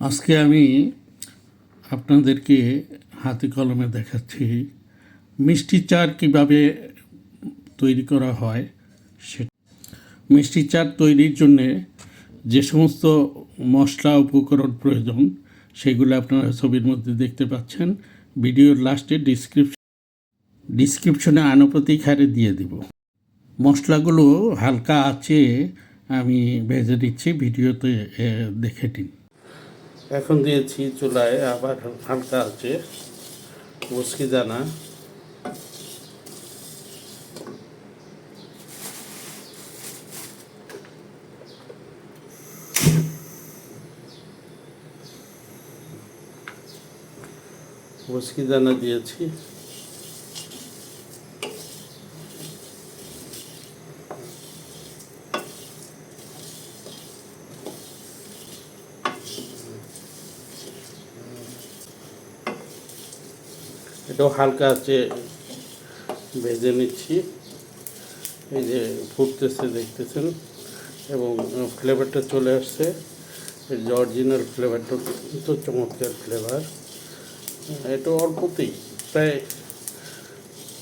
আজকে আমি আপনাদেরকে হাতে কলমে দেখাচ্ছি মিষ্টি চার কীভাবে তৈরি করা হয়। সে মিষ্টি চার তৈরির জন্যে যে সমস্ত মশলা উপকরণ প্রয়োজন সেগুলো আপনারা ছবির মধ্যে দেখতে পাচ্ছেন। ভিডিওর লাস্টে ডিসক্রিপশনে আনুপাতিক হারে দিয়ে দিব। মশলাগুলো হালকা আঁচে আমি ভেজে দিচ্ছি, ভিডিওতে দেখে নিন। এখন দিয়েছি চুলায় আবার হালকা আছে মুসকি দানা, মুসকি দানা দিয়েছি, এটাও হালকা আছে ভেজে নিচ্ছি। এই যে ফুটতেছে দেখতেছেন, এবং ফ্লেভারটা চলে আসছে। এই যে অরিজিনাল ফ্লেভারটা কিন্তু চমৎকার ফ্লেভার। এটা অল্পতেই প্রায়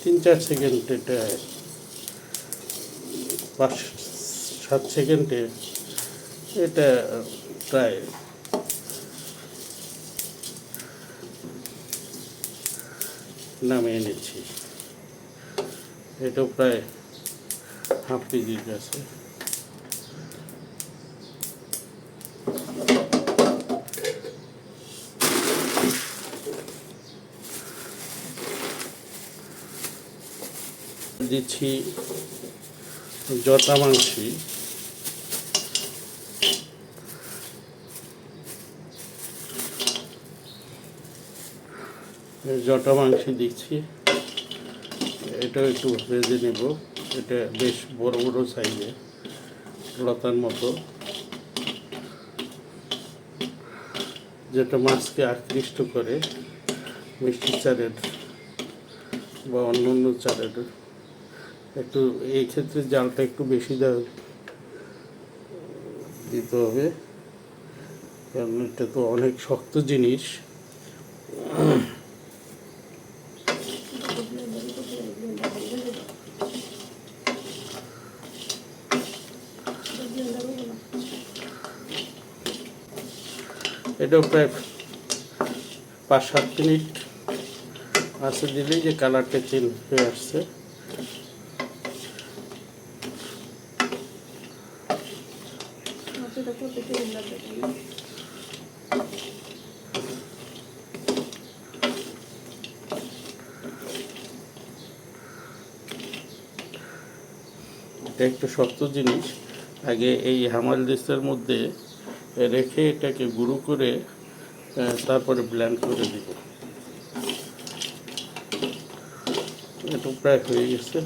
3-4 সেকেন্ড, এটা 5-7 সেকেন্ডে এটা প্রায় নামিয়ে নিচ্ছি। এটাও প্রায় হাফ কেজির কাছে। দিচ্ছি জটা মাংসি, দিচ্ছি। এটাও একটু ভেজে নেব। এটা বেশ বড় বড় সাইজে লতার মতো, যেটা মাছকে আকৃষ্ট করে মিষ্টি চারের বা অন্য অন্য চারের। একটু এই ক্ষেত্রে জালটা একটু বেশি দিতে হবে, কারণ এটা তো অনেক শক্ত জিনিস। এটাও প্রায় 5-7 মিনিট আছে দিলেই যে কালারটা চেঞ্জ হয়ে আসছে। এটা একটু শক্ত জিনিস। আগে এই হামাল দিস্তার মধ্যে রেখে এটাকে গুঁড়ো করে তারপরে ব্লেন্ড করে দিব। এটা প্রায় হয়ে গেছে।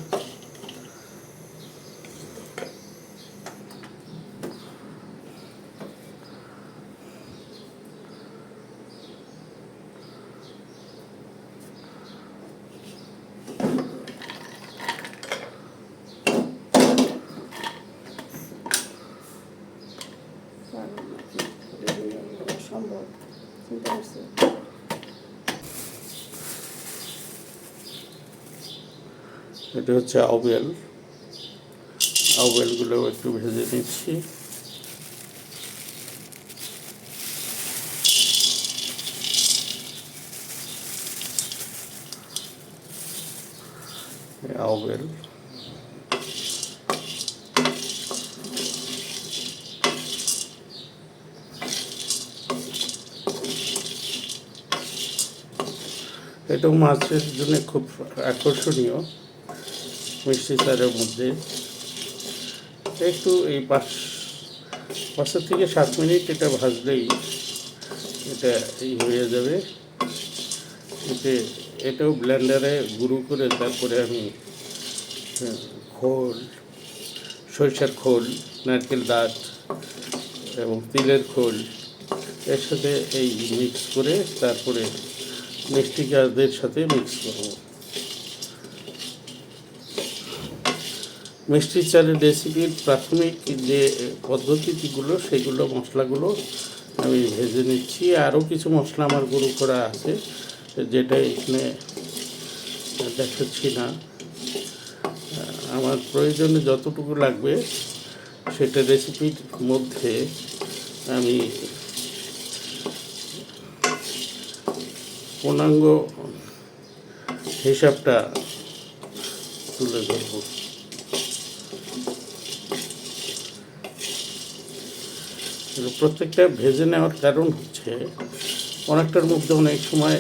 এটা হচ্ছে আউবেলগুলো একটু ভেজে নিচ্ছি। আউবেল এটাও মাছের জন্য খুব আকর্ষণীয়। মিষ্টি চারের মধ্যে একটু এই 5 থেকে 7 মিনিট এটা ভাজলেই এটা হয়ে যাবে। এটাও ব্লেন্ডারে গুঁড়ো করে তারপরে আমি খোল, সরিষার খোল, নারকেল দাঁত এবং তিলের খোল এর সাথে এই মিক্স করে তারপরে মিষ্টি গাছদের সাথে মিক্স করব। মিষ্টি চালের রেসিপির প্রাথমিক যে পদ্ধতিগুলো সেগুলো মশলাগুলো আমি ভেজে নিচ্ছি। আরও কিছু মশলা আমার গুঁড়ো করা আছে, যেটা এখানে দেখাচ্ছি না। আমার প্রয়োজনে যতটুকু লাগবে সেটা রেসিপির মধ্যে আমি পূর্ণাঙ্গ হিসাবটা তুলে ধরব। প্রত্যেকটা ভেজে নেওয়ার কারণ হচ্ছে অনেকটার মধ্যে অনেক সময়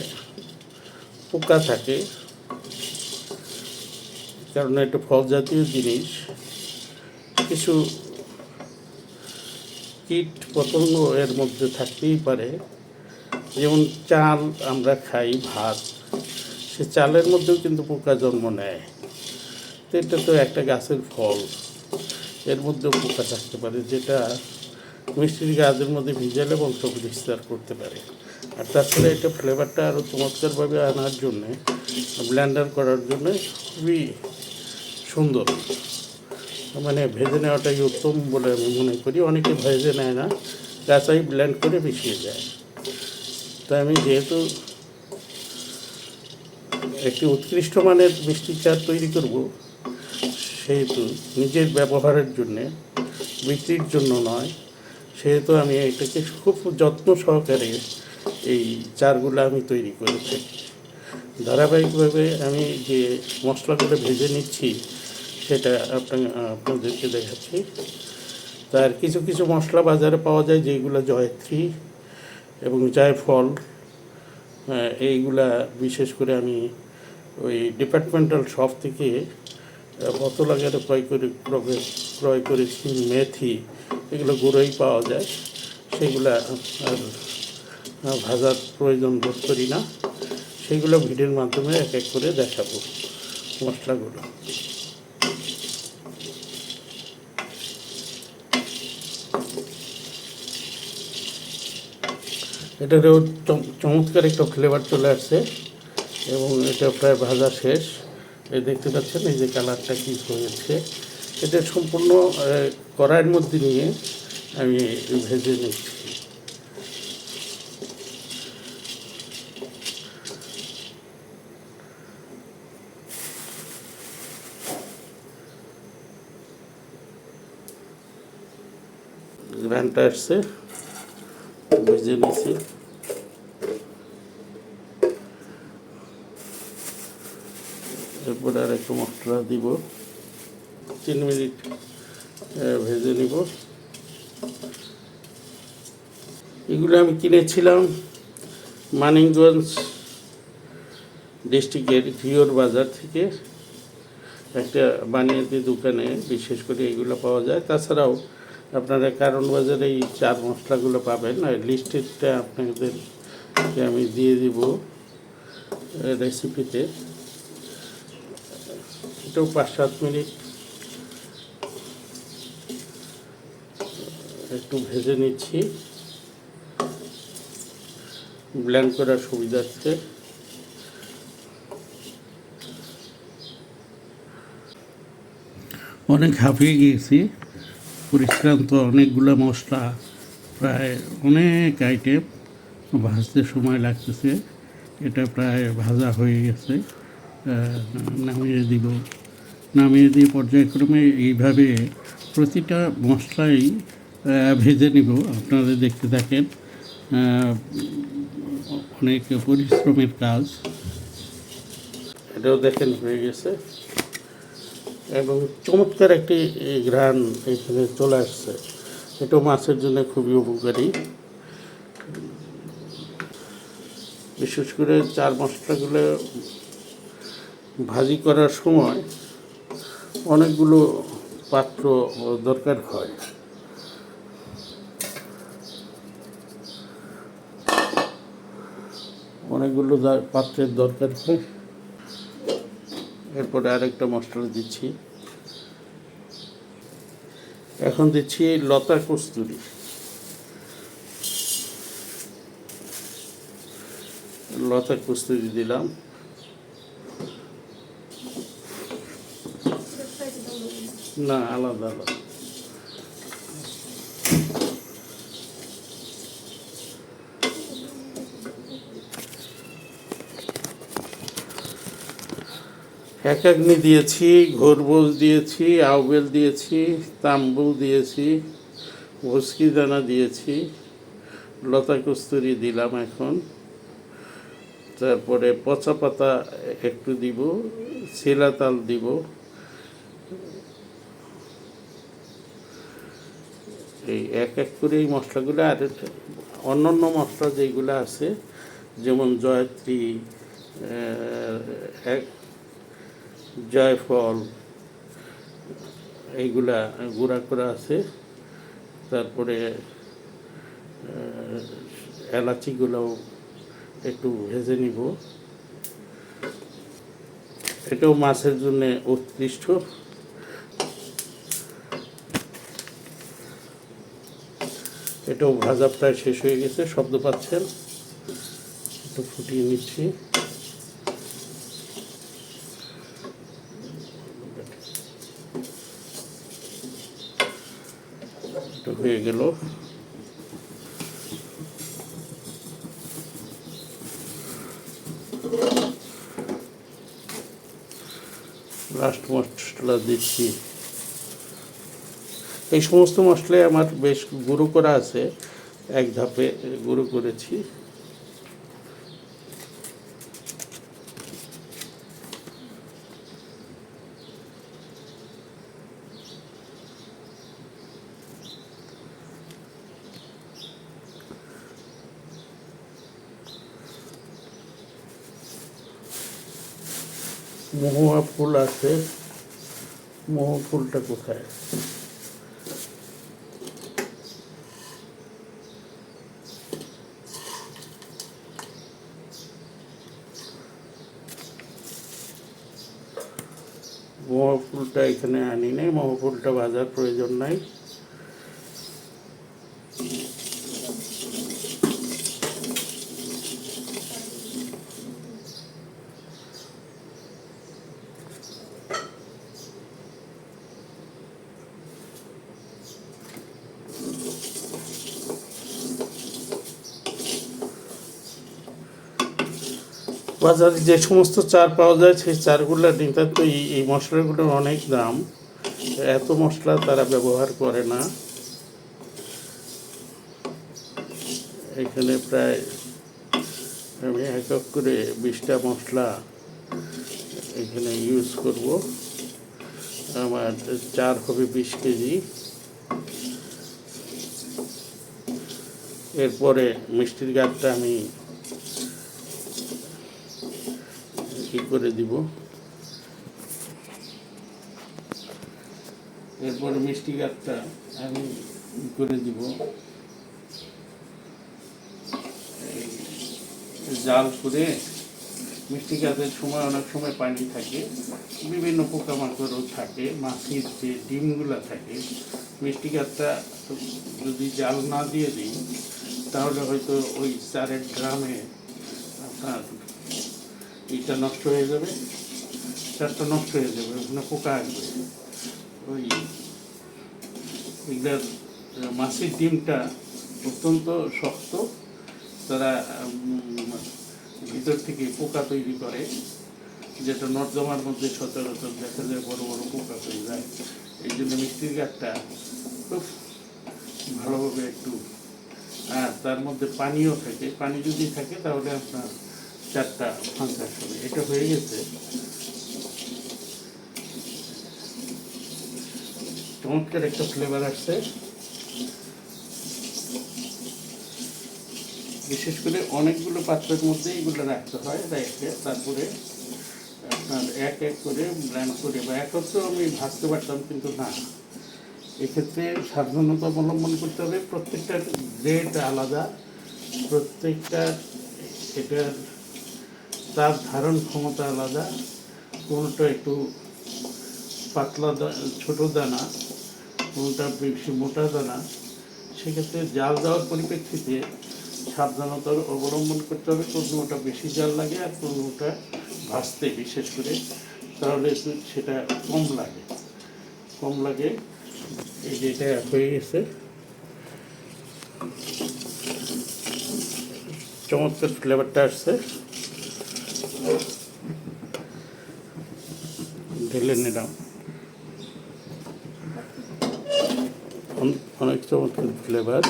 পোকা থাকে, কারণ এটা ফল জাতীয় জিনিস। কিছু কীট পতঙ্গ এর মধ্যে থাকতেই পারে। যেমন চাল আমরা খাই, ভাত, সে চালের মধ্যেও কিন্তু পোকা জন্ম নেয়। তো এটা তো একটা গাছের ফল, এর মধ্যেও পোকা থাকতে পারে, যেটা মিষ্টির গাছের মধ্যে ভিজালে বংশ বিস্তার করতে পারে। আর তাছাড়া এটা ফ্লেভারটা আরও চমৎকারভাবে আনার জন্যে, ব্লেন্ডার করার জন্য খুবই সুন্দর। মানে ভেজে নেওয়াটাই উত্তম বলে আমি মনে করি। অনেকে ভেজে নেয় না, কাঁচাই ব্লেন্ড করে মিশিয়ে যায়। তাই আমি যেহেতু একটি উৎকৃষ্ট মানের মিষ্টি চা তৈরি করব, সেহেতু নিজের ব্যবহারের জন্যে, বিক্রির জন্য নয়, সেহেতু আমি এটাকে খুব যত্ন সহকারে এই চারগুলো আমি তৈরি করে থাকি। ধারাবাহিকভাবে আমি যে মশলাগুলো ভেজে নিচ্ছি সেটা আপনাদেরকে দেখাচ্ছি। তার কিছু কিছু মশলা বাজারে পাওয়া যায়, যেগুলো জয়ত্রী এবং জয়ফল, এইগুলা বিশেষ করে আমি ওই ডিপার্টমেন্টাল শপ থেকে বোতল আকারে ক্রয় করেছি। মেথি, এগুলো গুঁড়োই পাওয়া যায়, সেগুলা আর ভাজার প্রয়োজন বোধ করি না। সেগুলো ভিডিওর মাধ্যমে এক এক করে দেখাবো মশলাগুলো। এটারও চমৎকার একটা ফ্লেভার চলে আসছে এবং এটা প্রায় ভাজা শেষ। এই দেখতে পাচ্ছেন এই যে কালারটা কী হয়েছে। এটা সম্পূর্ণ কড়াইয়ের মধ্যে নিয়ে আমি ভেজে নিচ্ছি। ঘ্রানটা আসছে, ভেজে নিচ্ছি। এরপরে আর একটু মশলা দিব, 3 মিনিট ভেজে নিব। এগুলো আমি কিনেছিলাম মানিকগঞ্জ ডিস্ট্রিক্টের ঘিওর বাজার থেকে, একটা বানিয়াতি দোকানে বিশেষ করে এগুলো পাওয়া যায়। তাছাড়াও আপনারা কারণ বাজারে এই চার মশলাগুলো পাবেন। আর লিস্টেডটা আপনাদেরকে আমি দিয়ে দিব রেসিপিতে। এটাও 5-7 মিনিট একটু ভেজে নিচ্ছি ব্লেন্ড করার সুবিধার্থে। অনেক হাঁপিয়ে গিয়েছি, পরিশ্রান্ত, অনেকগুলো মশলা, প্রায় অনেক আইটেম ভাজতে সময় লাগতেছে। এটা প্রায় ভাজা হয়ে গেছে, নামিয়ে দিয়ে পর্যায়ক্রমে এইভাবে প্রতিটা মশলাই ভেজে নিব। আপনারা দেখতে থাকেন, অনেক পরিশ্রমের কাজ। এটাও দেখেন হয়ে গেছে এবং চমৎকার একটি ঘ্রাণ এখানে চলে আসছে। এটাও মাছের জন্য খুবই উপকারী। বিশেষ করে চার মশলাগুলো ভাজি করার সময় অনেকগুলো পাত্র দরকার হয়। অনেকগুলো পাত্রের দরকার হয়। এরপরে আরেকটা মশলা দিচ্ছি। এখন দিচ্ছি লতা কস্তুরি। লতা কস্তুরি দিলাম। না, আলাদা আলাদা। একাগ্নি দিয়েছি, ঘোরবোজ দিয়েছি, আউবেল দিয়েছি, তাম্বুল দিয়েছি, ভুসকি দানা দিয়েছি, লতা কস্তুরি দিলাম এখন। তারপরে পচা পাতা একটু দিব, ছেলা তাল দিব। এই এক এক করে এই মশলাগুলো, আর অন্যান্য মশলা যেগুলো আছে যেমন জয়ত্রী, এক জয়ফল, এইগুলা গুঁড়া করা আছে। তারপরে এলাচিগুলোও একটু ভেজে নিব। এটাও মাছের জন্য উৎকৃষ্ট। এটাও ভাজা প্রায় শেষ হয়ে গেছে, শব্দ পাচ্ছেন। একটু ফুটিয়ে নিচ্ছি। এটা হয়ে গেল। লাস্ট মশলা দিচ্ছি। এই সমস্ত মশলাই আমার বেশ গুঁড়ো করা আছে, এক ধাপে গুঁড়ো করেছি। মহুয়া ফুল আছে, মহু ফুলটা কোথায়? মহু ফুলটা এখানে আনি নাই, মহু ফুলটা ভাজার প্রয়োজন নাই। বাজারে যে সমস্ত চার পাওয়া যায় সেই চারগুলো নিতে তো এই মশলাগুলোর অনেক দাম, এত মশলা তারা ব্যবহার করে না। এখানে প্রায় আমি এক এক করে 20টা মশলা এখানে ইউজ করব। আমার চার হবে 20 কেজি। এরপরে মিষ্টির গাঁটটা আমি কি করে দিব। এরপরে মিষ্টি গাঁটটা আমি করে দিব জাল করে। মিষ্টি গাছের সময় অনেক সময় পানি থাকে, বিভিন্ন পোকামাকড়ও থাকে, মাছির যে ডিমগুলো থাকে। মিষ্টি গাছটা যদি জাল না দিয়ে দিই তাহলে হয়তো ওই চারের ড্রামে আপনার এটা নষ্ট হয়ে যাবে, চারটা নষ্ট হয়ে যাবে, ওখানে পোকা আসবে। ওই এগুলার মাছের ডিমটা অত্যন্ত শক্ত, তারা ভিতর থেকে পোকা তৈরি করে, যেটা নর্দমার মধ্যে সচরাচর দেখা যায়, বড় বড় পোকা তৈরি যায়। এই জন্য মিষ্টির গাছটা খুব ভালোভাবে একটু, আর তার মধ্যে পানিও থাকে, পানি যদি থাকে তাহলে আপনার চারটা ফাঙ্কাস হবে। এটা হয়ে গেছে, চমৎকার একটা ফ্লেভার আসছে। বিশেষ করে অনেকগুলো পাত্রের মধ্যে এগুলো রাখতে হয়, রেখে তারপরে আপনার এক এক করে ব্ল্যান্ড করে, বা একত্র আমি ভাজতে পারতাম কিন্তু না, এক্ষেত্রে সাবধানতা অবলম্বন করতে হবে। প্রত্যেকটার গ্রেড আলাদা, প্রত্যেকটার এটার তার ধারণ ক্ষমতা আলাদা। কোনোটা একটু পাতলা ছোট দানা, কোনোটা বেশি মোটা দানা। সেক্ষেত্রে জাল দেওয়ার পরিপ্রেক্ষিতে সাবধানতা অবলম্বন করতে হবে। কোনোটা বেশি জাল লাগে আর কোনোটা ভাজতে বিশেষ করে, তাহলে সেটা কম লাগে। এই যে এটা হয়ে গেছে, চমৎকার ফ্লেভারটা আসছে। ঢেলে নিলাম। অনেক চমৎকার ফ্লেভার।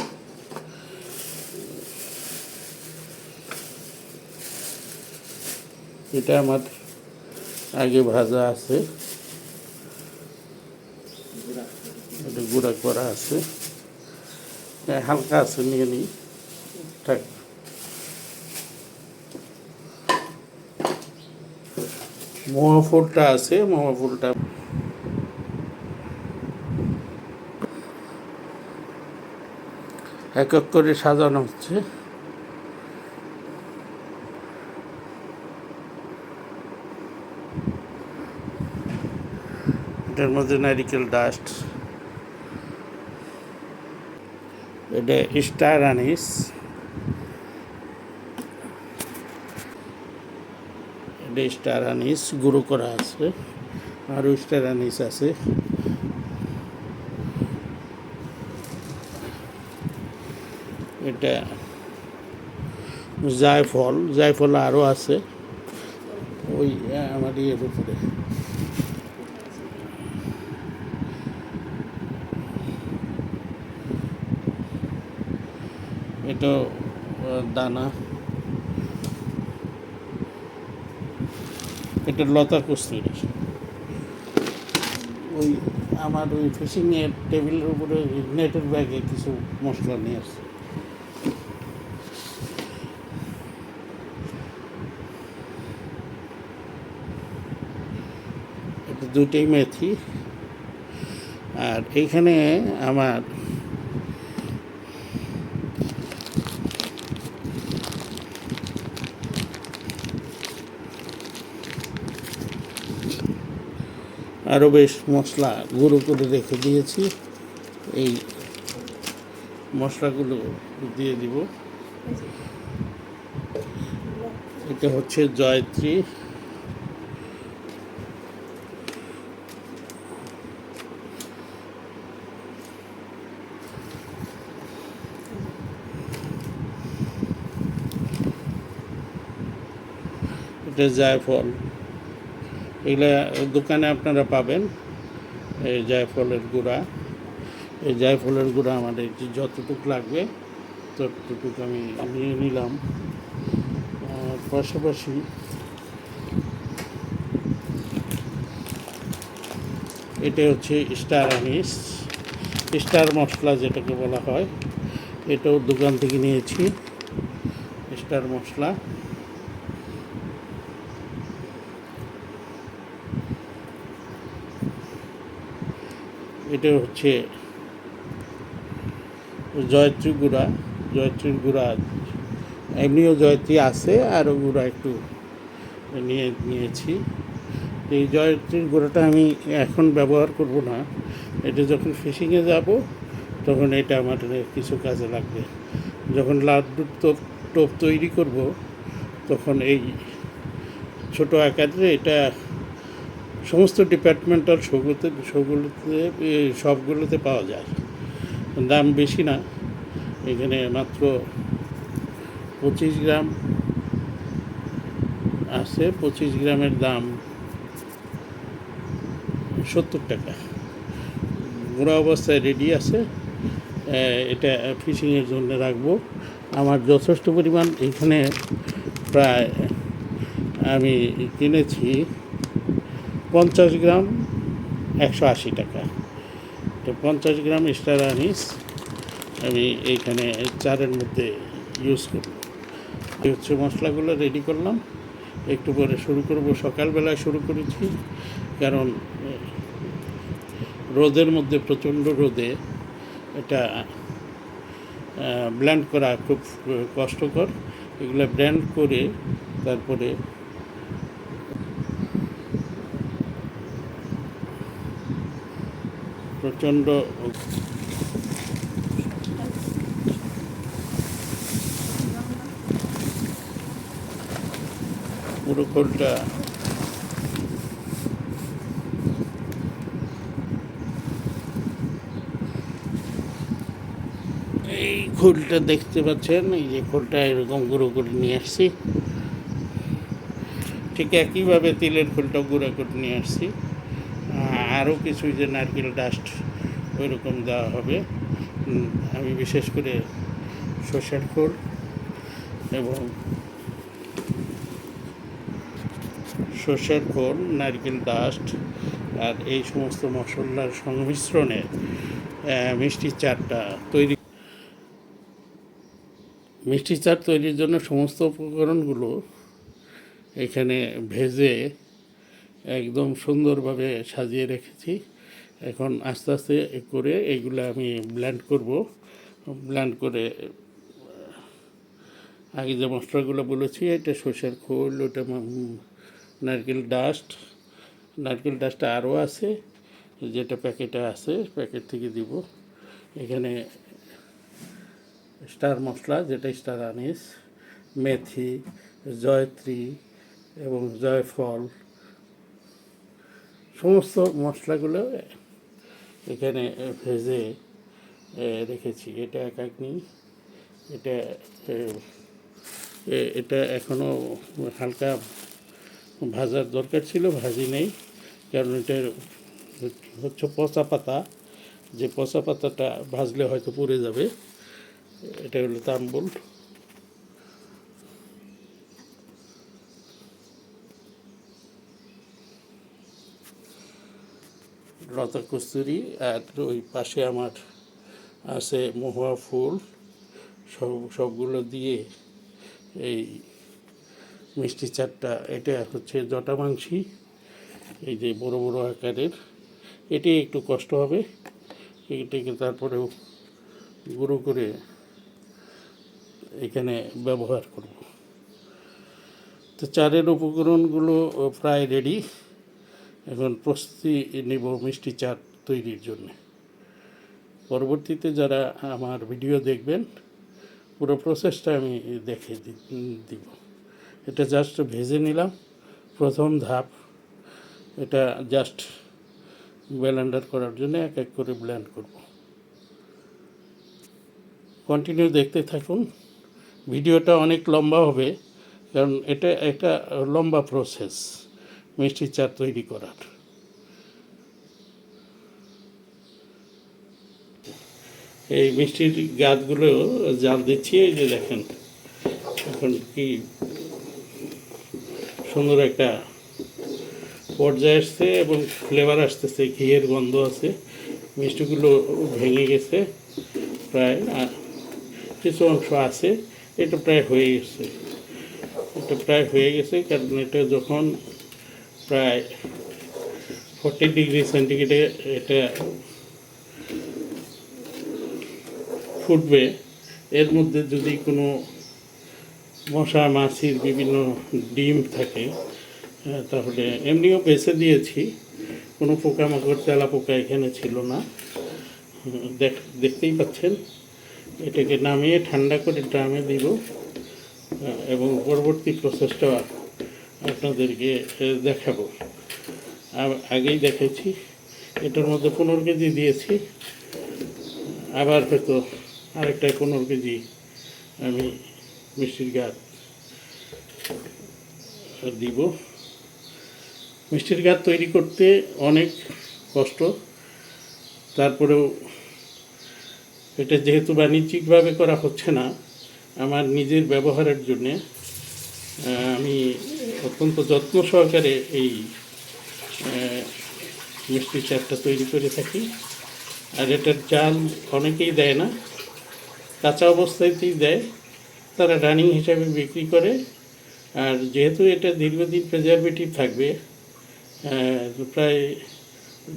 এটা আমার আগে ভাজা আছে, এটা গুঁড়া করা আছে, হালকা আছে, নিয়ে নিই। থাক। মোয়া ফুলটা আছে, মোয়া ফুলটা এক এক করে সাজানো হচ্ছে। এটার মধ্যে নারিকেল ডাস্ট, এটা স্টার আনিস, এটা স্টার আনিস গুঁড়ো করা আছে, আরও স্টার আনিস আছে। এটা জায়ফল, জায়ফল আরও আছে ওই আমার ইয়ের উপরে। এটা দানা, এটা লতা কস্তুরি। ওই আমার ওই ফিশিংয়ের টেবিলের উপরে নেটের ব্যাগে কিছু মশলা নিয়ে আসছে। এটা দুটোই মেথি। আর এইখানে আমার আরও বেশ মশলা গুঁড়ো করে রেখে দিয়েছি, এই মশলাগুলো দিয়ে দিব। এটা হচ্ছে জয়ত্রী, এটা জায়ফল। এগুলা দোকানে আপনারা পাবেন, এই জায়ফলের গুঁড়া। এই জায়ফলের গুঁড়া আমাদের যতটুকু লাগবে ততটুকু আমি নিয়ে নিলাম। আর পাশাপাশি এটা হচ্ছে স্টার আনিস, স্টার মশলা যেটাকে বলা হয়, এটাও দোকান থেকে নিয়েছি, স্টার মশলা। এটা হচ্ছে জয়ত্রী গুঁড়া, জয়ত্রীর গুঁড়া, এমনিও জয়ত্রী আছে, আরও গুঁড়া একটু নিয়েছি। এই জয়ত্রীর গুঁড়োটা আমি এখন ব্যবহার করব না, এটা যখন ফিশিংয়ে যাব তখন এটা আমার কিছু কাজে লাগবে। যখন লাড্ডুর টোপ তৈরি করব তখন এই ছোটো আকারে এটা সমস্ত ডিপার্টমেন্টাল সবগুলোতে পাওয়া যায়। দাম বেশি না, এখানে মাত্র 25 গ্রাম আছে। 25 গ্রামের দাম 70 টাকা। গুঁড়া অবস্থায় রেডি আছে, এটা ফিশিংয়ের জন্য রাখবো। আমার যথেষ্ট পরিমাণ এখানে প্রায় আমি কিনেছি 50 গ্রাম 180 টাকা। তো 50 গ্রাম স্টার আনিস আমি এইখানে চারের মধ্যে ইউজ করব। এই হচ্ছে মশলাগুলো রেডি করলাম, একটু পরে শুরু করব। সকালবেলায় শুরু করেছি কারণ রোদের মধ্যে, প্রচণ্ড রোদে এটা ব্লেন্ড করা খুব কষ্টকর। এগুলো ব্লেন্ড করে তারপরে প্রচণ্ড পুরো খোলটা এই খোলটা দেখতে পাচ্ছেন, এই যে খোলটা এরকম গুঁড়ো করে নিয়ে আসছি, ঠিক একইভাবে তিলের খোলটা গুঁড়ো করে নিয়ে আসছি। আরও কিছু যে নারকেল ডাস্ট ওইরকম দেওয়া হবে। আমি বিশেষ করে সরষের খোল এবং নারকেল ডাস্ট আর এই সমস্ত মশলার সংমিশ্রণে মিষ্টি চাটটা তৈরি তৈরির জন্য সমস্ত উপকরণগুলো এখানে ভেজে একদম সুন্দরভাবে সাজিয়ে রেখেছি। এখন আস্তে আস্তে করে এইগুলো আমি ব্লেন্ড করব। ব্লেন্ড করে আগে যে মশলাগুলো বলেছি, এটা সরষের খোল, ওটা নারকেল ডাস্টটা আরও আছে, যেটা প্যাকেটে আছে, প্যাকেট থেকে দিব। এখানে স্টার মশলা, যেটা স্টার আনিস, মেথি, জয়ত্রী এবং জয়ফল, সমস্ত মশলাগুলো এখানে ভেজে রেখেছি। এটা একাগ্নি, এটা এটা এখনও হালকা ভাজার দরকার ছিল, ভাজি নেই, কারণ এটা হচ্ছে পচা পাতা, যে পচা পাতাটা ভাজলে হয়তো পুড়ে যাবে। এটা হলো তাম্বুল। লতা কস্তুরি, আর ওই পাশে আমার আছে মহুয়া ফুল। সবগুলো দিয়ে এই মিষ্টি চাটটা, এটা হচ্ছে জটামাংসি, এই যে বড় বড় আকারের। এটি একটু কষ্ট হবে, এটাকে তারপরেও গুঁড়ো করে এখানে ব্যবহার করব। তো চারের উপকরণগুলো প্রায় রেডি। এখন প্রস্তুতি নেব মিষ্টি চাট তৈরির জন্য। পরবর্তীতে যারা আমার ভিডিও দেখবেন, পুরো প্রসেসটা আমি দেখে দিব। এটা জাস্ট ভেজে নিলাম, প্রথম ধাপ। এটা জাস্ট ব্লেন্ডার করার জন্য এক এক করে ব্লেন্ড করব। কন্টিনিউ দেখতে থাকুন। ভিডিওটা অনেক লম্বা হবে, কারণ এটা একটা লম্বা প্রসেস মিষ্টি চা তৈরি করার। এই মিষ্টির গাছগুলো জাল দিচ্ছি, এই যে দেখেন এখন কি সুন্দর একটা পর্যায়ে আসছে এবং ফ্লেভার আসতেছে, ঘিয়ের গন্ধ আছে। মিষ্টিগুলো ভেঙে গেছে প্রায়, কিছু অংশ আছে। এটা প্রায় হয়ে গেছে, কারণ এটা যখন প্রায় 40 ডিগ্রি সেন্টিগ্রেডে এটা ফুটবে। এর মধ্যে যদি কোনো মশা মাছির বিভিন্ন ডিম থাকে, তাহলে এমনিও বেছে দিয়েছি, কোনো পোকামাকড় তেলা পোকা এখানে ছিল না। দেখতেই পাচ্ছেন। এটাকে নামিয়ে ঠান্ডা করে ড্রামে দিব এবং পরবর্তী প্রসেসটা আপনাদেরকে দেখাবো। আগেই দেখেছি, এটার মধ্যে 15 কেজি দিয়েছি, আবার হয়তো আরেকটা 15 কেজি আমি মিষ্টির গাছ দিব। মিষ্টির গাছ তৈরি করতে অনেক কষ্ট, তারপরেও এটা যেহেতু বাণিজ্যিকভাবে করা হচ্ছে না, আমার নিজের ব্যবহারের জন্যে আমি অত্যন্ত যত্ন সহকারে এই মিষ্টি চাটটা তৈরি করে থাকি। আর এটার চাল অনেকেই দেয় না, কাঁচা অবস্থাতেই দেয়, তারা রানিং হিসাবে বিক্রি করে। আর যেহেতু এটা দীর্ঘদিন প্রিজারভেটিভ থাকবে, প্রায়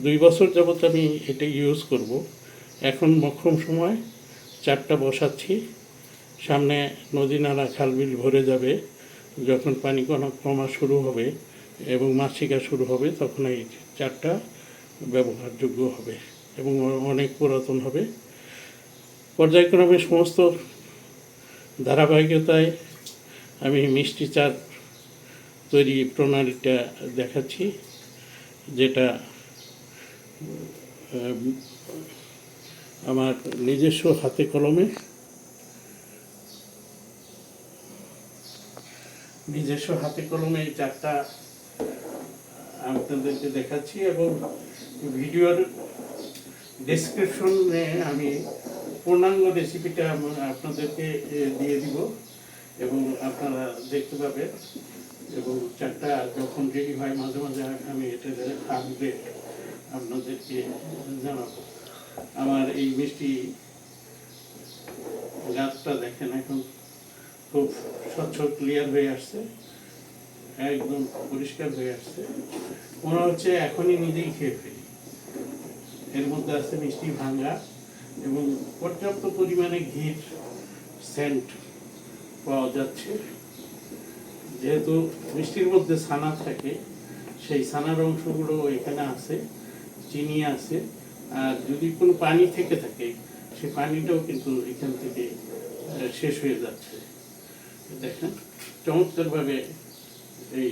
2 বছর যাবত আমি এটা ইউজ করব। এখন মোক্ষম সময়, চাটটা বসাচ্ছি, সামনে নদী নালা খালবিল ভরে যাবে, যখন পানি কমা শুরু হবে এবং মাছ শিকার শুরু হবে, তখন এই চাটটা ব্যবহারযোগ্য হবে এবং অনেক পুরাতন হবে। পর্যায়ক্রমে সমস্ত ধারাবাহিকতায় আমি মিষ্টি চাট তৈরি প্রণালীটা দেখাচ্ছি, যেটা আমার নিজস্ব হাতে কলমে এই চাটটা আপনাদেরকে দেখাচ্ছি এবং ভিডিওর ডেসক্রিপশনে আমি পূর্ণাঙ্গ রেসিপিটা আপনাদেরকে দিয়ে দিব এবং আপনারা দেখতে পাবেন। এবং চারটা যখন রেডি হয় মাঝে মাঝে আমি এটা আপডেট আপনাদেরকে জানাবো। আমার এই মিষ্টি গাছটা দেখেন এখন খুব স্বচ্ছ ক্লিয়ার হয়ে আসছে, একদম পরিষ্কার হয়ে আসছে, মনে হচ্ছে এখনই নিজেই খেয়ে ফেলি। এর মধ্যে আছে মিষ্টি ভাঙা এবং পর্যাপ্ত পরিমাণে ঘির সেন্ট পাওয়া যাচ্ছে। যেহেতু মিষ্টির মধ্যে ছানা থাকে, সেই ছানার অংশগুলো এখানে আছে, চিনি আছে, আর যদি কোনো পানি থেকে থাকে সেই পানিটাও কিন্তু এখান থেকে শেষ হয়ে যাচ্ছে। দেখেন চমৎকারভাবে এই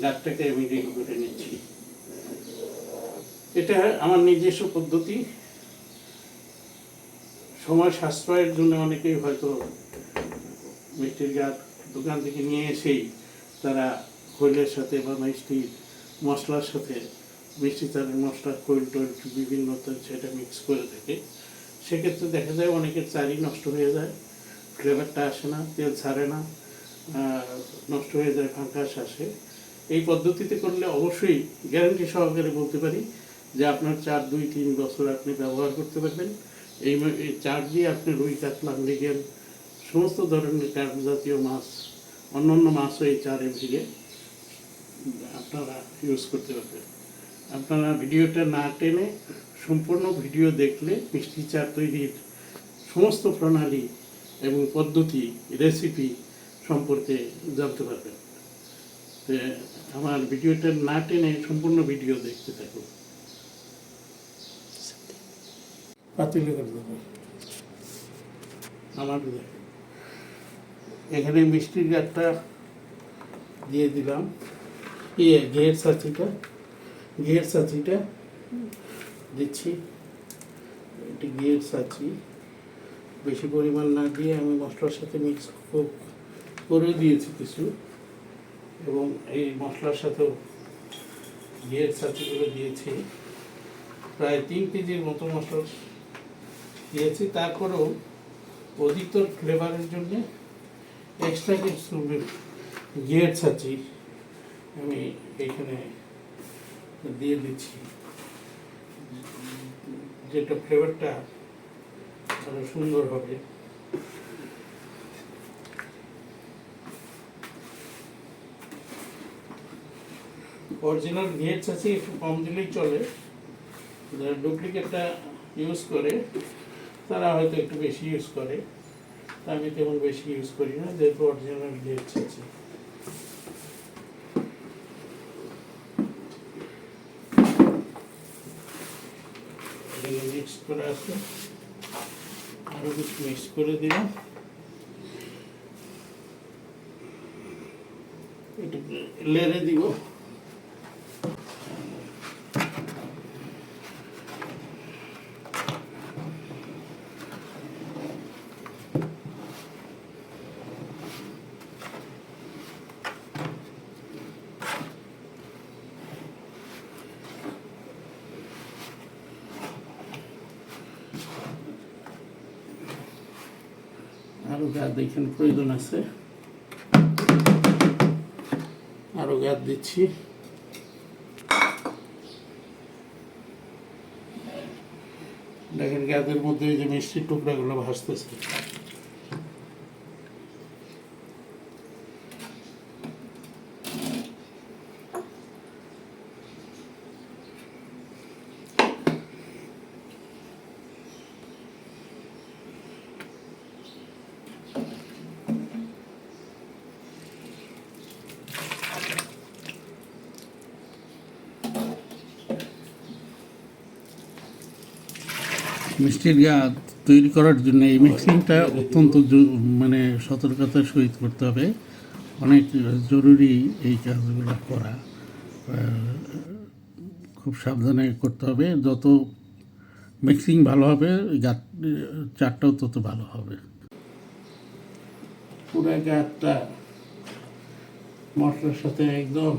গাছটাকে আমি রেডি করে নিচ্ছি। এটা আমার নিজস্ব পদ্ধতি। সময় সাশ্রয়ের জন্য অনেকেই হয়তো মিষ্টির গাছ দোকান থেকে নিয়ে এসেই তারা খৈলের সাথে বা মিষ্টির মশলার সাথে মিষ্টি চালের মশলা খৈল টোল বিভিন্ন সেটা মিক্স করে থাকে। সেক্ষেত্রে দেখা যায় অনেকের চালই নষ্ট হয়ে যায়, ফ্লেভারটা আসে না, তেল ছাড়ে না, নষ্ট হয়ে যায়, ফাঙ্কাস আসে। এই পদ্ধতিতে করলে অবশ্যই গ্যারান্টি সহকারে বলতে পারি যে আপনার চার 2-3 বছর আপনি ব্যবহার করতে পারবেন। এই চার দিয়ে আপনি রুই, কাতলা, মৃগেল সমস্ত ধরনের কার্প জাতীয় মাছ, অন্যান্য মাছও এই চারে ভিড়ে আপনারা ইউজ করতে পারবেন। আপনারা ভিডিওটা না টেনে সম্পূর্ণ ভিডিও দেখলে মিষ্টি চা তৈরির সমস্ত প্রণালী এবং পদ্ধতি, রেসিপি সম্পর্কে জানতে পারবেন। তো আমার ভিডিওটা না টেনে সম্পূর্ণ ভিডিও দেখতে থাকুন। পাতিলে করে দেবো আমার এখানে মিষ্টির গাছটা দিয়ে দিলাম, ঘিয়ের সাঁচিটা দিচ্ছি। এটি ঘিয়ের সাঁচি, বেশি পরিমাণ না দিয়ে আমি মশলার সাথে মিক্স করে দিয়েছি কিছু, এবং এই মশলার সাথেও ঘিয়ের সাঁচিগুলো দিয়েছি। প্রায় 3 কেজির মতো মশলা দিয়েছি। তারপরেও অধিকতর ফ্লেভারের জন্য এক্সট্রা কিছু ঘিয়ের ছাঁচি আমি এখানে দিয়ে দিচ্ছি, যেটা ফ্লেভারটা আরো সুন্দর হবে। অরিজিনাল ঘিয়ের ছাঁচি একটু কম দিলেই চলে, যারা ডুপ্লিকেটটা ইউজ করে তারা হয়তো একটু বেশি ইউজ করে, আমি তেমন বেশি ইউজ করি না, যেহেতু অরিজিনাল ঘিয়ের ছাঁচি। মিক্স করে আছে, আরো কিছু মিক্স করে দিলাম, একটু লেড়ে দিব। আরো গাছ দেখেন প্রয়োজন আছে, আরো গাছ দিচ্ছি। দেখেন গাছের মধ্যে এই যে মিষ্টির টুকরাগুলো ভাসতেছে। মিষ্টির গাছ তৈরি করার জন্য এই মিক্সিংটা অত্যন্ত মানে সতর্কতার সহিত করতে হবে, অনেক জরুরি এই কাজগুলো করা, খুব সাবধানে করতে হবে। যত মিক্সিং ভালো হবে গাছ চারটাও তত ভালো হবে। পুরো গাছটা মশলার সাথে একদম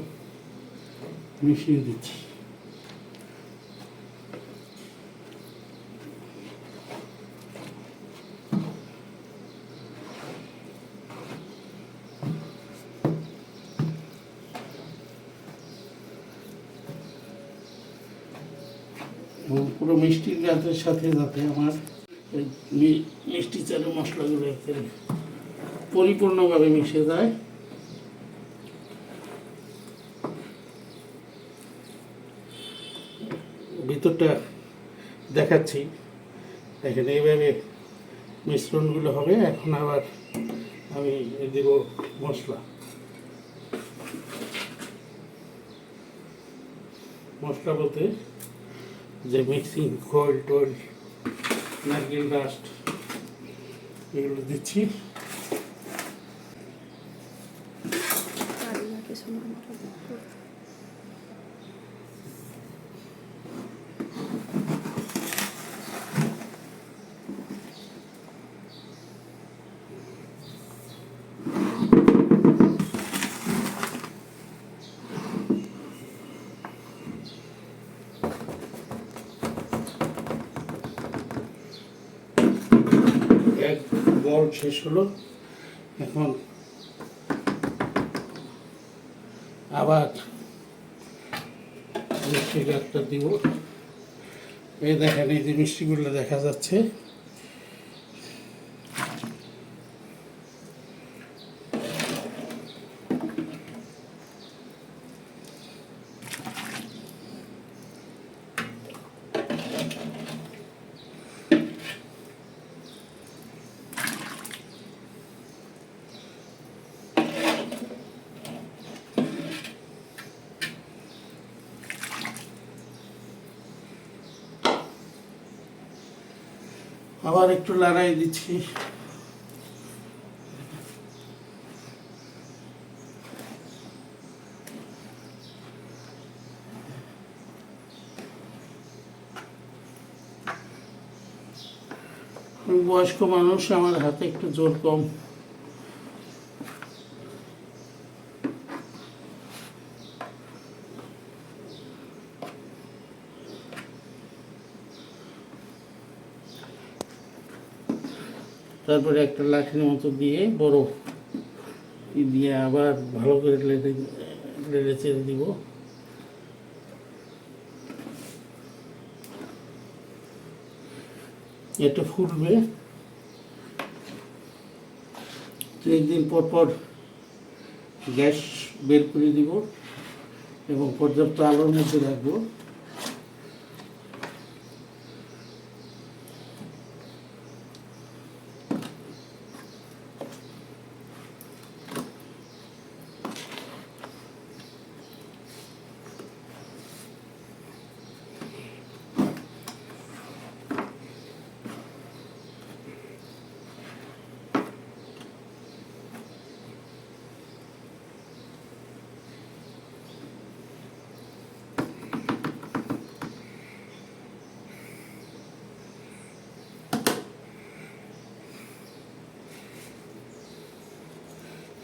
মিশিয়ে দিচ্ছি। পুরো মিষ্টির গাছের সাথে যাতে আমার ওই মিষ্টি চালের মশলাগুলো একেবারে পরিপূর্ণভাবে মিশে যায়। ভিতরটা দেখাচ্ছি, দেখেন এইভাবে মিশ্রণগুলো হবে। এখন আবার আমি দেব মশলা। মশলা বলতে যে মিক্সিং খোল টোল নারকেল ডাস্ট এগুলো দিচ্ছি। এক বল শেষ হলো, এখন আবার মিষ্টি গাছটা দিব। এই দেখেন, এই যে মিষ্টিগুলো দেখা যাচ্ছে, আবার একটু লড়াই দিচ্ছি। বয়স্ক মানুষ, আমার হাতে একটু জোর কম। তারপরে একটা লাঠির মতো দিয়ে বড় দিয়ে আবার ভালো করে নেড়ে চেড়ে দিব। এটা ফুটবে, একদিন পর পর গ্যাস বের করে দিব এবং পর্যাপ্ত আলোর মধ্যে রাখবো।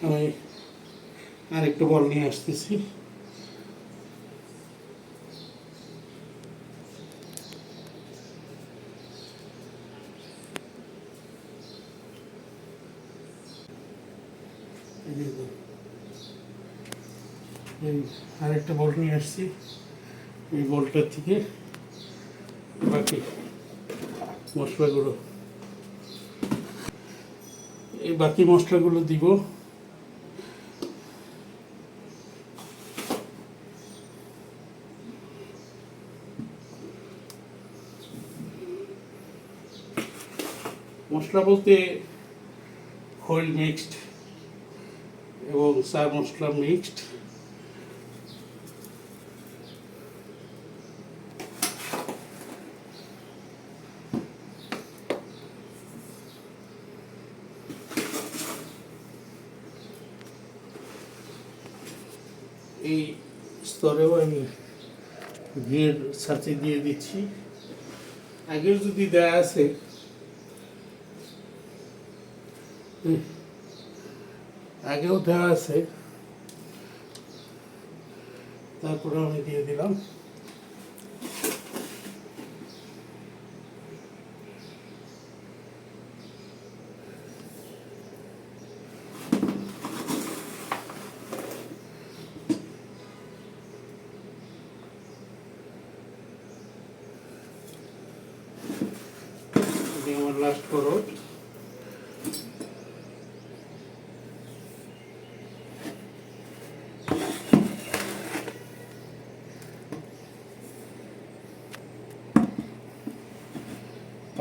আমি আরেকটু বল নিয়ে আসতেছি। আরেকটা বল নিয়ে আসছি, এই বলটার থেকে বাকি মশলাগুলো, এই বাকি মশলাগুলো দিব। মশলা বলতে খোল মিক্সড এবং চা মশলা মিক্সড। এই স্তরেও আমি ঘিয়ের ছাঁচি দিয়ে দিচ্ছি। আগেও যদি দেয়া আছে, আগেও দেওয়া আছে, তারপরে আমি দিয়ে দিলাম। লাস্ট পরত।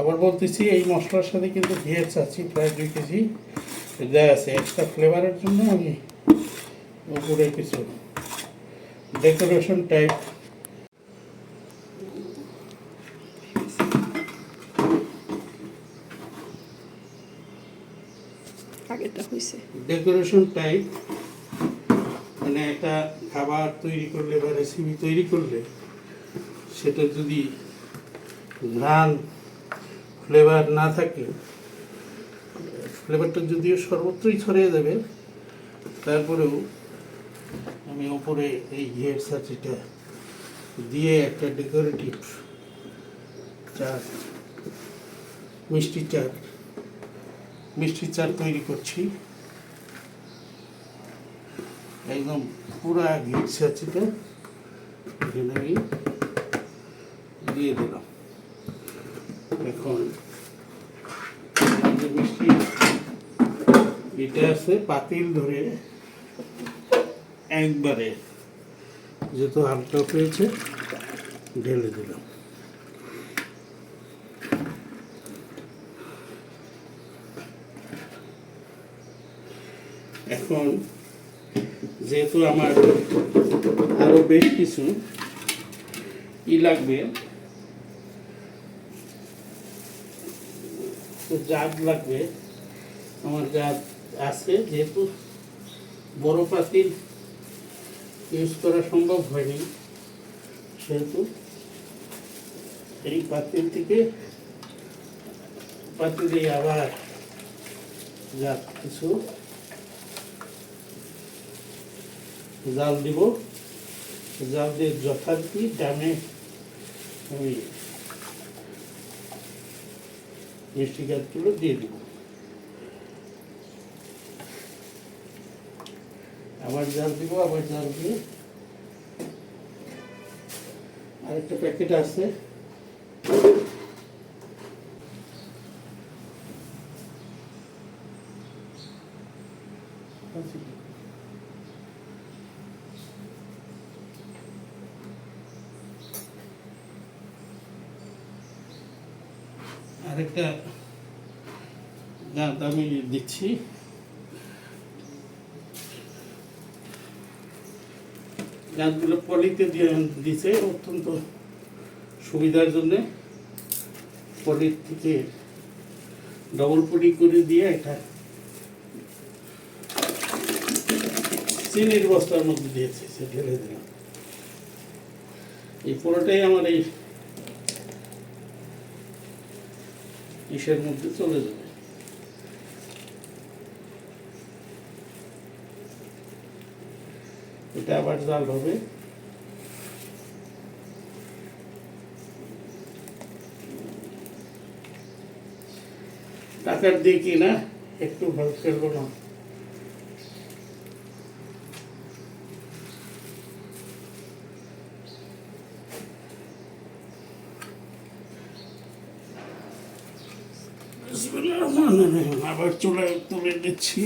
আবার বলতেছি, এই মশলার সাথে কিন্তু ঘিয়ের চাচ্ছি প্রায় 2 কেজি দেওয়া আছে এক্সট্রা ফ্লেভারের জন্য। আমি উপরে কিছু ডেকোরেশন টাইপ মানে একটা খাবার তৈরি করলে বা রেসিপি তৈরি করলে সেটা যদি ঘ্রাণ ফ্লেভার না থাকে, ফ্লেভারটা যদিও সর্বত্রই ছড়িয়ে যাবে, তারপরেও আমি ওপরে এই ঘিয়ের ছাঁচিটা দিয়ে একটা ডেকোরেটিভ চার মিষ্টি চার তৈরি করছি। একদম পুরা ঘিয়ের ছাঁচিটা এখানে আমি দিয়ে দিলাম। এখন মিষ্টি এটা আছে পাতিল ধরে একবারে যেহেতু হালকা হয়েছে ঢেলে দিলাম। এখন যেহেতু আমার আরো বেশ কিছু লাগবে, জাগ লাগবে। আমার জাগ আছে, যেহেতু বড় পাতিল ইউজ করা সম্ভব হয়নি, সেহেতু এই পাতিল থেকে পাতিলে আবার যা কিছু জাল দিব। জাল দিয়ে যথারীতি ডামে আমি মিষ্টি গাছগুলো দিয়ে দিব। আবার জাল দিব, আবার জাল দিয়ে আরেকটা প্যাকেট আছে, আরেকটা গাঁত আমি দিচ্ছি। গাঁতগুলো পলিতে দিছে অত্যন্ত সুবিধার জন্যে। পলির থেকে ডবল পলি করে দিয়ে এটা চিনির বস্তার মধ্যে দিয়েছে, সে ঢেলে দিলাম। এই পুরোটাই আমার এই ইসের মধ্যে চলে যাবে। এটা আবার জাল হবে। টাকার দিয়ে কিনা একটু ভালো খেলবো না। আবার চুলায় তুলে দিচ্ছি।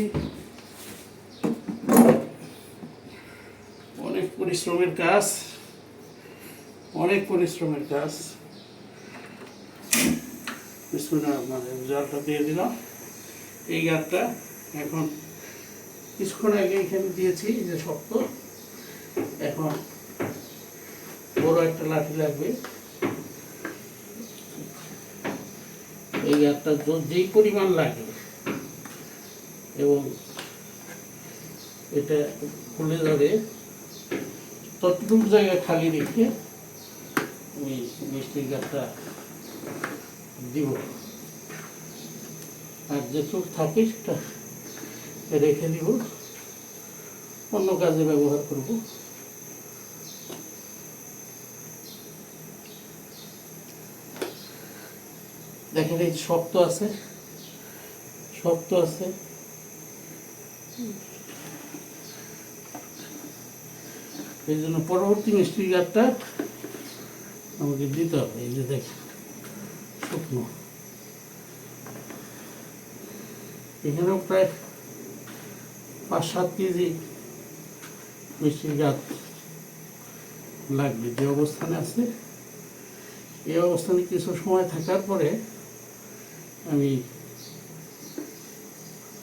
অনেক পরিশ্রমের কাজ, অনেক পরিশ্রমের কাজ। জলটা দিয়ে দিলাম। এই গাছটা এখন কিছুক্ষণ আগে এখানে দিয়েছি, যে শক্ত। এখন বড় একটা লাঠি লাগবে। এই গাছটা যেই পরিমাণ লাগে এবং এটা খুলে যাবে ততটুকু জায়গা খালি রেখে আমি মিষ্টির গাছটা দিব। আর যেটুকু থাকে সেটা রেখে দিব, অন্য কাজে ব্যবহার করব। দেখেন এই শক্ত আছে, শক্ত আছে। এই জন্য পরবর্তী মিষ্টির গাছটা আমাকে দিতে হবে। এই যে দেখেন শুকনো, এখানেও প্রায় 5-7 কেজি মিষ্টির গাছ লাগবে। যে অবস্থানে আছে এই অবস্থানে কিছু সময় থাকার পরে আমি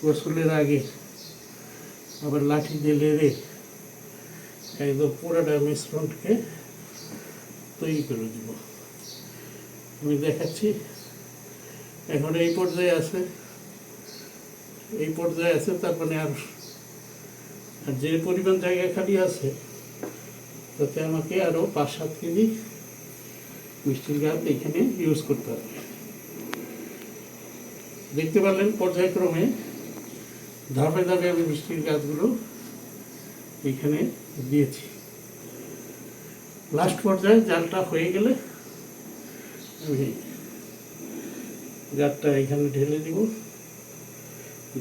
গোসলের আগে আবার লাঠি দিয়ে লেড়ে একদম পুরোটা মিশ্রণকে তৈরি করে দিব। আমি দেখাচ্ছি। এখন এই পর্যায়ে আছে, তার মানে আর যে পরিমাণ জায়গা খালি আছে তাতে আমাকে আরও 5-7 কেজি মিষ্টির গাছ এখানে ইউজ করতে হবে। দেখতে পারলেন পর্যায়ক্রমে ধাপে ধাপে আমি মিষ্টির গাছগুলো এখানে দিয়েছি। লাস্ট পর্যায়ে জালটা হয়ে গেলে আমি গাছটা এখানে ঢেলে দিব।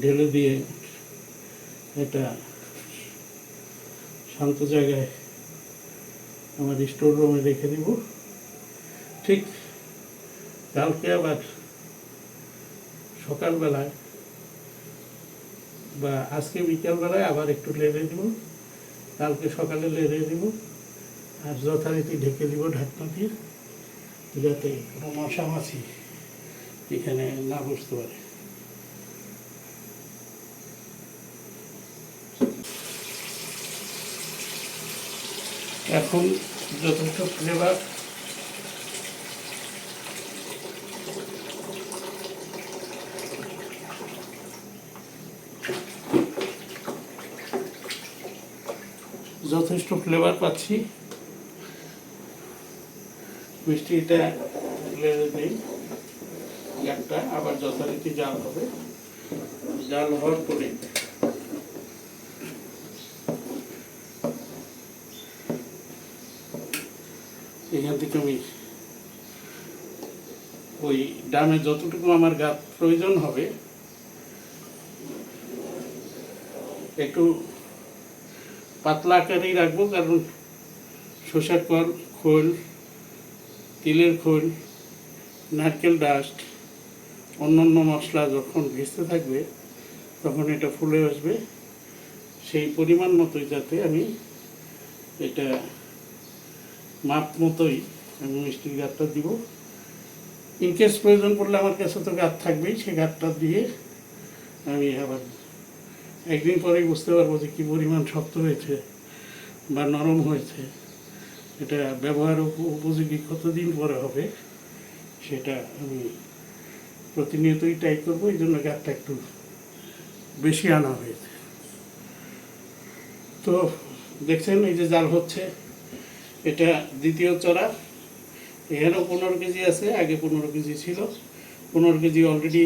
ঢেলে দিয়ে এটা শান্ত জায়গায় আমার স্টোর রুমে রেখে দিব। ঠিক কালকে আবার সকালবেলায় বা আজকে বিকালবেলায় আবার একটু লেড়ে দিব, কালকে সকালে লেড়ে দিব, আর যথারীতি ঢেকে দিব ঢাকনা দিয়ে, যাতে কোনো মশা মাছি এখানে না বসতে পারে। এখন যথেষ্ট ফ্লেভার পাচ্ছি। মিষ্টিটা লেড়ে দিই, একটা আবার যথারীতি জাল হবে। জাল হওয়ার পরে এখান থেকে আমি ওই ডামে যতটুকু আমার গাছ প্রয়োজন হবে একটু পাতলা আকারেই রাখবো, কারণ শসার খোল, তিলের খোল, নারকেল ডাস্ট, অন্যান্য মশলা যখন ভেজতে থাকবে তখন এটা ফুলে আসবে। সেই পরিমাণ মতোই যাতে আমি এটা মাপ মতোই আমি মিষ্টির গাঁটটা দিব। ইনকেস প্রয়োজন পড়লে আমার কাছে তো গাঁট থাকবেই, সেই গাঁটটা দিয়ে আমি আবার একদিন পরেই বুঝতে পারবো যে কী পরিমাণ শক্ত হয়েছে বা নরম হয়েছে। এটা ব্যবহার উপযোগী কতদিন পরে হবে সেটা আমি প্রতিনিয়তই ট্রাই করবো। এই জন্য গাঁটটা একটু বেশি আনা হয়েছে। তো দেখছেন এই যে জাল হচ্ছে, এটা দ্বিতীয় চড়া। এখানেও 15 কেজি আছে, আগে 15 কেজি ছিল। 15 কেজি অলরেডি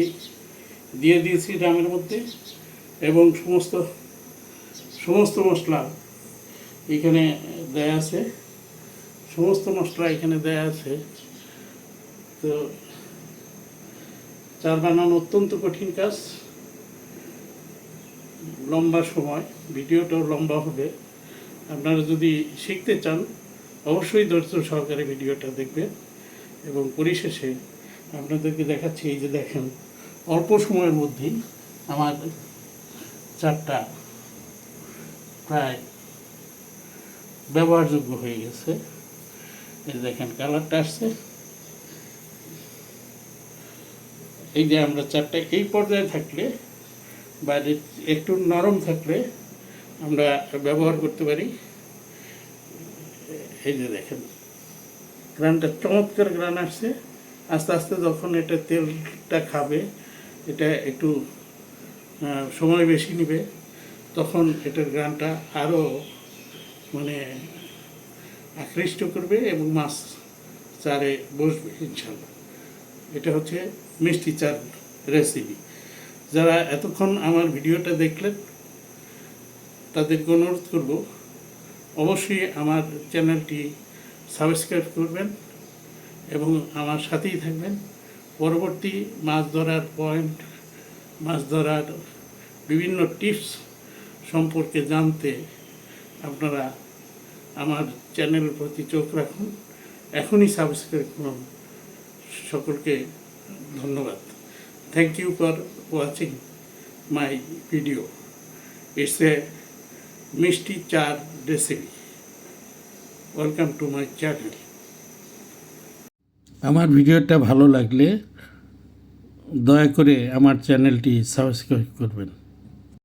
দিয়ে দিয়েছি ড্রামের মধ্যে, এবং সমস্ত মশলা এখানে দেয়া আছে। তো চার বানানো অত্যন্ত কঠিন কাজ, লম্বা সময়, ভিডিওটাও লম্বা হবে। আপনারা যদি শিখতে চান অবশ্যই ধৈর্য সহকারে ভিডিওটা দেখবেন। এবং পরিশেষে আপনাদেরকে দেখাচ্ছি, এই যে দেখেন অল্প সময়ের মধ্যেই আমার চারটা প্রায় ব্যবহারযোগ্য হয়ে গেছে। এই দেখেন কালারটা আসছে। এই যে আমরা চারটা এই পর্যায়ে থাকলে বা একটু নরম থাকলে আমরা ব্যবহার করতে পারি। এই যে দেখেন গ্রানটা চমৎকার গ্রান আসছে। আস্তে আস্তে যখন এটা তেলটা খাবে, এটা একটু সময় বেশি নেবে, তখন এটার গ্রানটা আরও মানে আকৃষ্ট করবে এবং মাছ চারে বসবে ইনশাল্লাহ। এটা হচ্ছে মিষ্টি চার রেসিপি। যারা এতক্ষণ আমার ভিডিওটা দেখলেন তাদেরকে অনুরোধ করব অবশ্যই আমার চ্যানেলটি সাবস্ক্রাইব করবেন এবং আমার সাথেই থাকবেন। পরবর্তী মাছ ধরার পয়েন্ট, মাছ ধরার বিভিন্ন টিপস সম্পর্কে জানতে আপনারা আমার চ্যানেলের প্রতি চোখ রাখুন। এখনই সাবস্ক্রাইব করুন। সকলকে ধন্যবাদ। Thank you for watching my video. It's a Mishti Char recipe. Welcome to my channel. আমার ভিডিওটা ভালো লাগলে দয়া করে আমার চ্যানেলটি সাবস্ক্রাইব করবেন।